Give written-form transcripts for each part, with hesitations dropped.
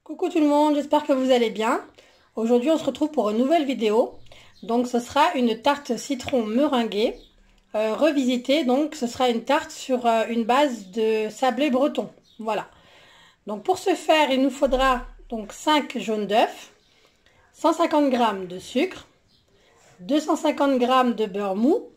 Coucou tout le monde, j'espère que vous allez bien. Aujourd'hui on se retrouve pour une nouvelle vidéo. Donc ce sera une tarte citron meringuée revisitée. Donc ce sera une tarte sur une base de sablé breton. Voilà. Donc pour ce faire il nous faudra donc 5 jaunes d'œufs, 150 g de sucre, 250 g de beurre mou,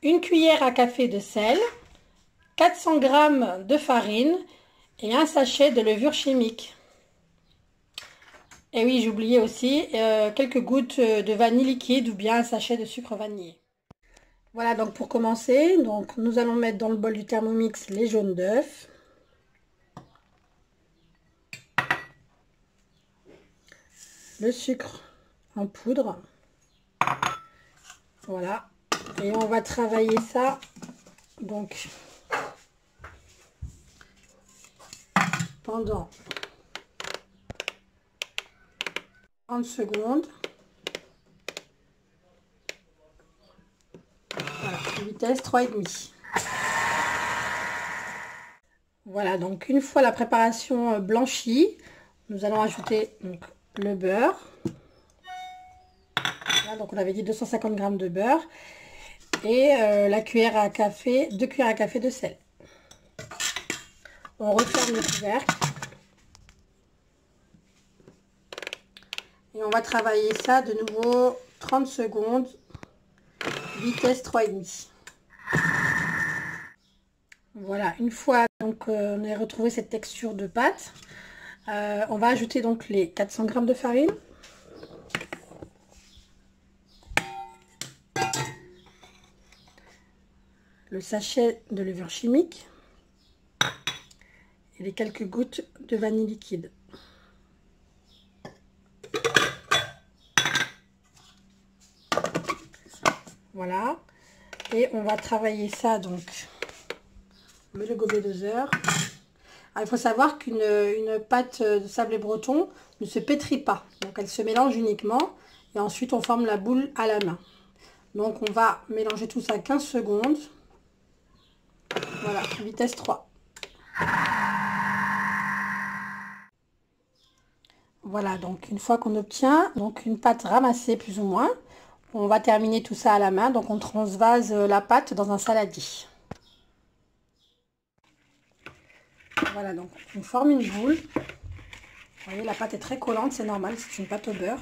une cuillère à café de sel, 400 g de farine et un sachet de levure chimique. Et oui, j'ai oublié aussi quelques gouttes de vanille liquide ou bien un sachet de sucre vanillé. Voilà, donc pour commencer, donc nous allons mettre dans le bol du Thermomix les jaunes d'œufs. Le sucre en poudre. Voilà. Et on va travailler ça donc pendant 30 secondes. Voilà, vitesse 3,5. Voilà, donc une fois la préparation blanchie, nous allons ajouter donc le beurre. Voilà, donc on avait dit 250 g de beurre et la cuillère à café, 2 cuillères à café de sel. On referme le couvercle. Et on va travailler ça de nouveau 30 secondes, vitesse 3,5. Voilà, une fois donc on a retrouvé cette texture de pâte, on va ajouter donc les 400 g de farine. Le sachet de levure chimique et les quelques gouttes de vanille liquide. Voilà, et on va travailler ça donc le gobelet doseur. Alors, il faut savoir qu'une pâte de sablé breton ne se pétrit pas, donc elle se mélange uniquement et ensuite on forme la boule à la main. Donc on va mélanger tout ça 15 secondes. Voilà, vitesse 3. Voilà, donc une fois qu'on obtient donc une pâte ramassée plus ou moins, on va terminer tout ça à la main. Donc on transvase la pâte dans un saladier. Voilà, donc on forme une boule. Vous voyez, la pâte est très collante, c'est normal, c'est une pâte au beurre.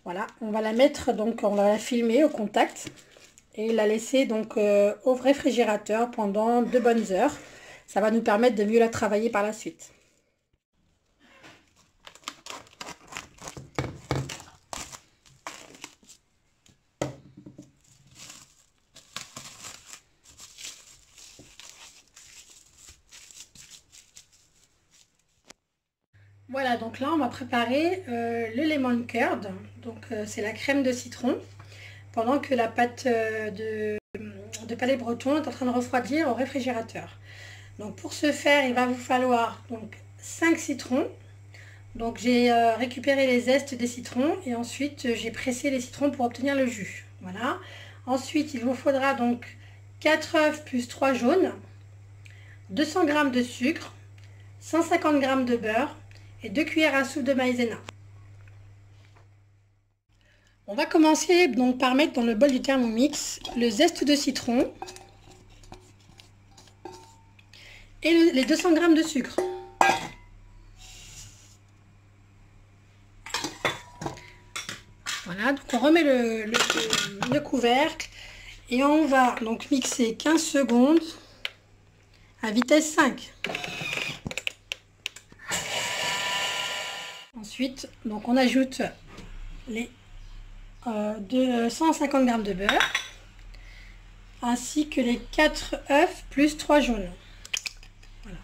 Voilà, on va la mettre, donc on va la filmer au contact et la laisser donc au réfrigérateur pendant 2 bonnes heures. Ça va nous permettre de mieux la travailler par la suite. Voilà, donc là on va préparer le lemon curd, donc c'est la crème de citron, pendant que la pâte de palais breton est en train de refroidir au réfrigérateur. Donc pour ce faire, il va vous falloir donc 5 citrons. Donc j'ai récupéré les zestes des citrons et ensuite j'ai pressé les citrons pour obtenir le jus. Voilà. Ensuite, il vous faudra donc 4 œufs plus 3 jaunes, 200 g de sucre, 150 g de beurre et 2 cuillères à soupe de maïzena. On va commencer donc par mettre dans le bol du Thermomix le zeste de citron et les 200 g de sucre. Voilà, donc on remet le couvercle et on va donc mixer 15 secondes à vitesse 5. Ensuite, donc on ajoute les 150 g de beurre ainsi que les 4 œufs plus 3 jaunes. Voilà.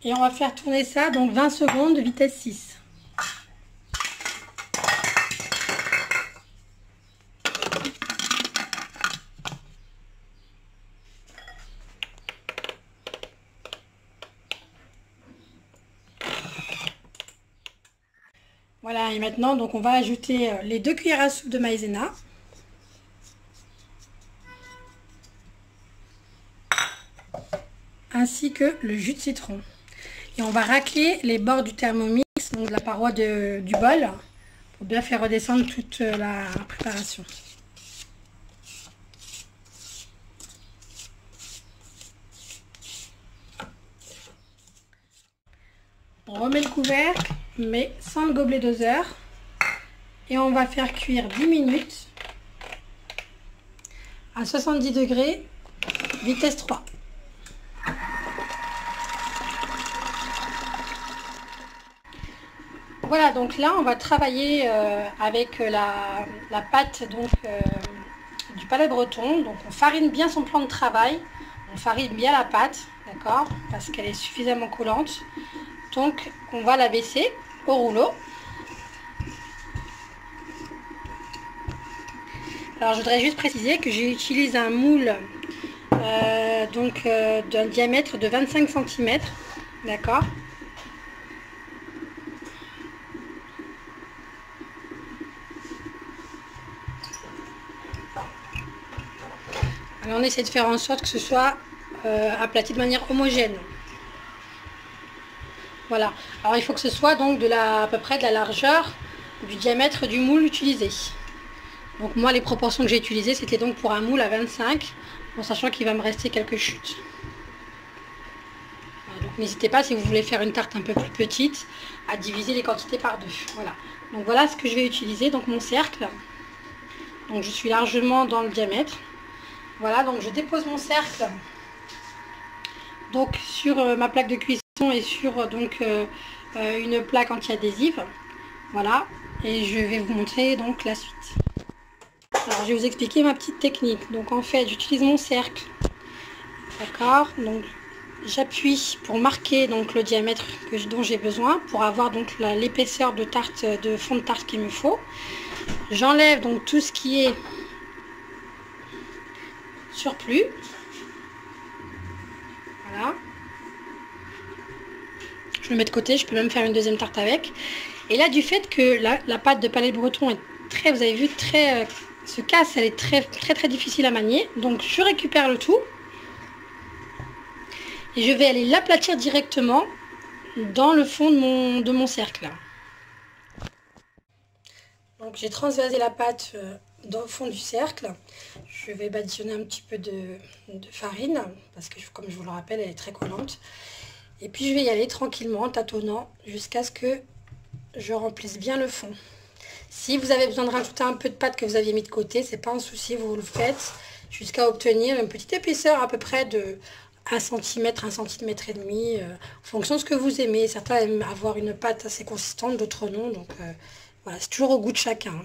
Et on va faire tourner ça donc 20 secondes, vitesse 6. Voilà, et maintenant donc on va ajouter les 2 cuillères à soupe de maïzena. ainsi que le jus de citron. Et on va racler les bords du Thermomix, donc de la paroi du bol, pour bien faire redescendre toute la préparation. On remet le couvercle, mais sans le gobelet doseur. Et on va faire cuire 10 minutes à 70 degrés, vitesse 3. Voilà, donc là on va travailler avec la pâte donc, du palais breton. Donc on farine bien son plan de travail, on farine bien la pâte, d'accord, parce qu'elle est suffisamment collante. Donc on va la baisser au rouleau. Alors je voudrais juste préciser que j'utilise un moule d'un diamètre de 25 cm, d'accord. Alors on essaie de faire en sorte que ce soit aplati de manière homogène. Voilà. Alors il faut que ce soit donc à peu près de la largeur du diamètre du moule utilisé. Donc moi les proportions que j'ai utilisées c'était donc pour un moule à 25, en sachant qu'il va me rester quelques chutes. Voilà, donc n'hésitez pas, si vous voulez faire une tarte un peu plus petite, à diviser les quantités par deux. Voilà. Donc voilà ce que je vais utiliser, donc mon cercle. Donc je suis largement dans le diamètre. Voilà, donc je dépose mon cercle donc sur ma plaque de cuisson et sur donc une plaque anti-adhésive. Voilà, et je vais vous montrer donc la suite. Alors je vais vous expliquer ma petite technique. Donc en fait j'utilise mon cercle, d'accord, donc j'appuie pour marquer donc le diamètre dont j'ai besoin pour avoir donc l'épaisseur de fond de tarte qu'il me faut. J'enlève donc tout ce qui est surplus. Voilà. Je le mets de côté, je peux même faire une deuxième tarte avec. Et là, du fait que la pâte de palais breton est très, vous avez vu, se casse, elle est très difficile à manier. Donc je récupère le tout et je vais aller l'aplatir directement dans le fond de mon cercle. Donc j'ai transvasé la pâte dans le fond du cercle. Je vais badigeonner un petit peu de farine parce que comme je vous le rappelle, elle est très collante. Et puis je vais y aller tranquillement en tâtonnant jusqu'à ce que je remplisse bien le fond. Si vous avez besoin de rajouter un peu de pâte que vous aviez mis de côté, c'est pas un souci, vous le faites jusqu'à obtenir une petite épaisseur à peu près de 1 cm, 1 cm et demi, en fonction de ce que vous aimez. Certains aiment avoir une pâte assez consistante, d'autres non. Donc voilà, c'est toujours au goût de chacun.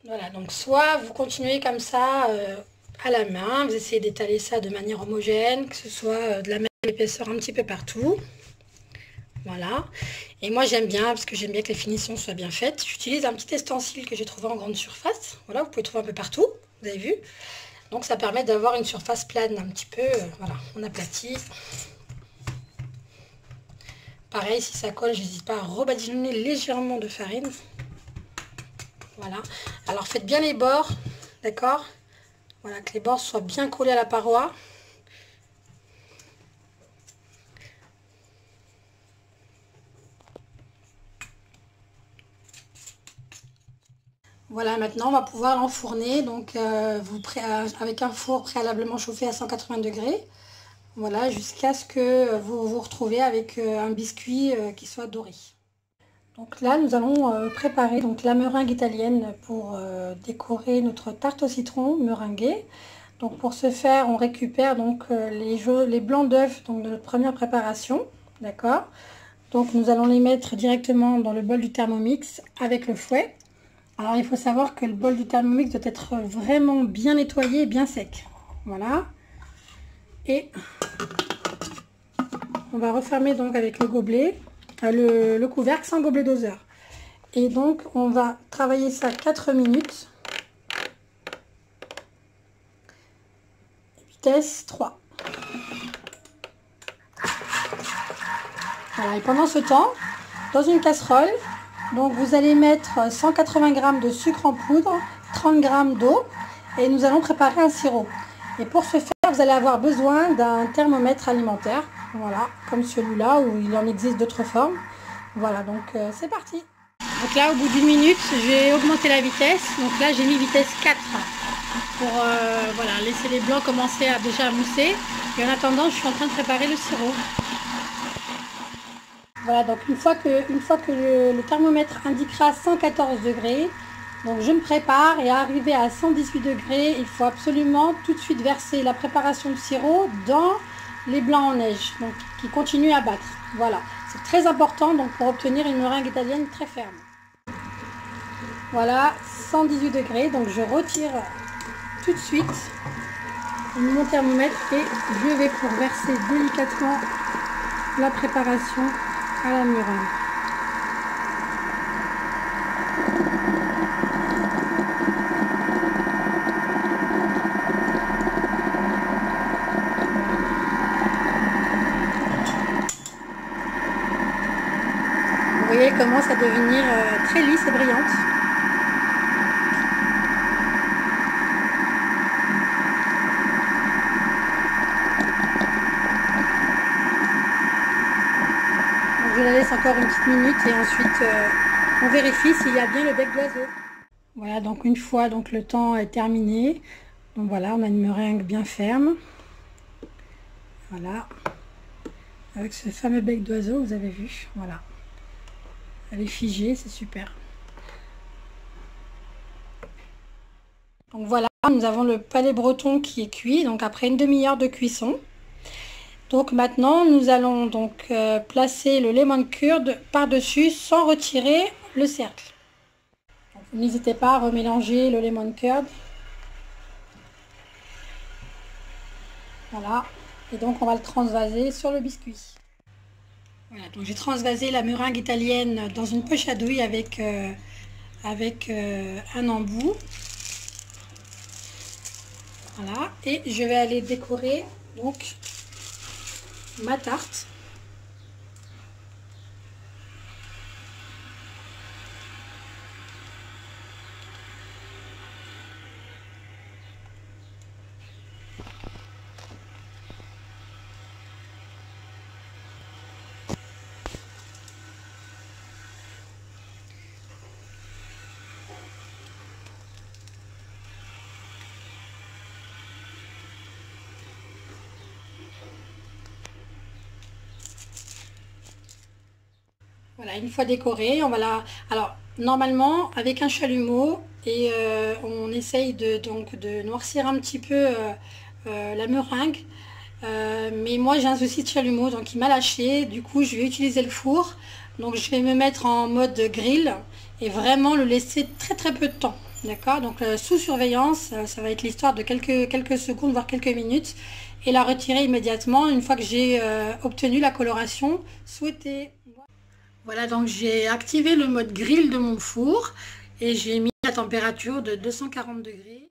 Voilà, donc soit vous continuez comme ça à la main, vous essayez d'étaler ça de manière homogène, que ce soit de la même épaisseur un petit peu partout. Voilà. Et moi j'aime bien, parce que j'aime bien que les finitions soient bien faites, j'utilise un petit ustensile que j'ai trouvé en grande surface. Voilà, vous pouvez trouver un peu partout, vous avez vu. Donc ça permet d'avoir une surface plane un petit peu, voilà, on aplatit. Pareil, si ça colle, j'hésite pas à rebadigeonner légèrement de farine. Voilà, alors faites bien les bords, d'accord? Voilà, que les bords soient bien collés à la paroi. Voilà, maintenant on va pouvoir l'enfourner donc avec un four préalablement chauffé à 180 degrés. Voilà, jusqu'à ce que vous vous retrouviez avec un biscuit qui soit doré. Donc là, nous allons préparer donc la meringue italienne pour décorer notre tarte au citron meringuée. Donc pour ce faire, on récupère donc les blancs d'œufs de notre première préparation, d'accord. Donc nous allons les mettre directement dans le bol du Thermomix avec le fouet. Alors il faut savoir que le bol du Thermomix doit être vraiment bien nettoyé et bien sec. Voilà. Et on va refermer donc avec le gobelet, le couvercle sans gobelet doseur. Et donc on va travailler ça 4 minutes. Vitesse 3. Voilà, et pendant ce temps, dans une casserole, donc vous allez mettre 180 g de sucre en poudre, 30 g d'eau et nous allons préparer un sirop. Et pour ce faire, vous allez avoir besoin d'un thermomètre alimentaire, voilà, comme celui-là où il en existe d'autres formes. Voilà, donc c'est parti. Donc là, au bout d'une minute, j'ai augmenté la vitesse. Donc là, j'ai mis vitesse 4 pour voilà, laisser les blancs commencer à déjà mousser. Et en attendant, je suis en train de préparer le sirop. Voilà, donc une fois que le thermomètre indiquera 114 degrés, donc je me prépare et arrivé à 118 degrés, il faut absolument tout de suite verser la préparation du sirop dans les blancs en neige, donc qui continuent à battre. Voilà, c'est très important donc pour obtenir une meringue italienne très ferme. Voilà, 118 degrés, donc je retire tout de suite mon thermomètre et je vais pour verser délicatement la préparation à la meringue. Vous voyez, elle commence à devenir très lisse et brillante. Je la laisse encore une petite minute et ensuite on vérifie s'il y a bien le bec d'oiseau. Voilà, donc une fois donc le temps est terminé, donc voilà, on a une meringue bien ferme. Voilà, avec ce fameux bec d'oiseau, vous avez vu, voilà. Elle est figée, c'est super. Donc voilà, nous avons le palais breton qui est cuit, donc après une demi-heure de cuisson. Donc maintenant, nous allons donc placer le lemon curd par-dessus sans retirer le cercle. N'hésitez pas à remélanger le lemon curd. Voilà. Et donc on va le transvaser sur le biscuit. Voilà, donc j'ai transvasé la meringue italienne dans une poche à douille avec un embout. Voilà. Et je vais aller décorer donc ma tarte. Voilà, une fois décorée, on va la... Alors, normalement, avec un chalumeau, et on essaye de noircir un petit peu la meringue. Mais moi, j'ai un souci de chalumeau, donc il m'a lâché. Du coup, je vais utiliser le four. Donc, je vais me mettre en mode grill et vraiment le laisser très très peu de temps. D'accord? Donc, sous surveillance, ça va être l'histoire de quelques secondes, voire quelques minutes. Et la retirer immédiatement une fois que j'ai obtenu la coloration souhaitée. Voilà, donc j'ai activé le mode grill de mon four et j'ai mis la température de 240 degrés.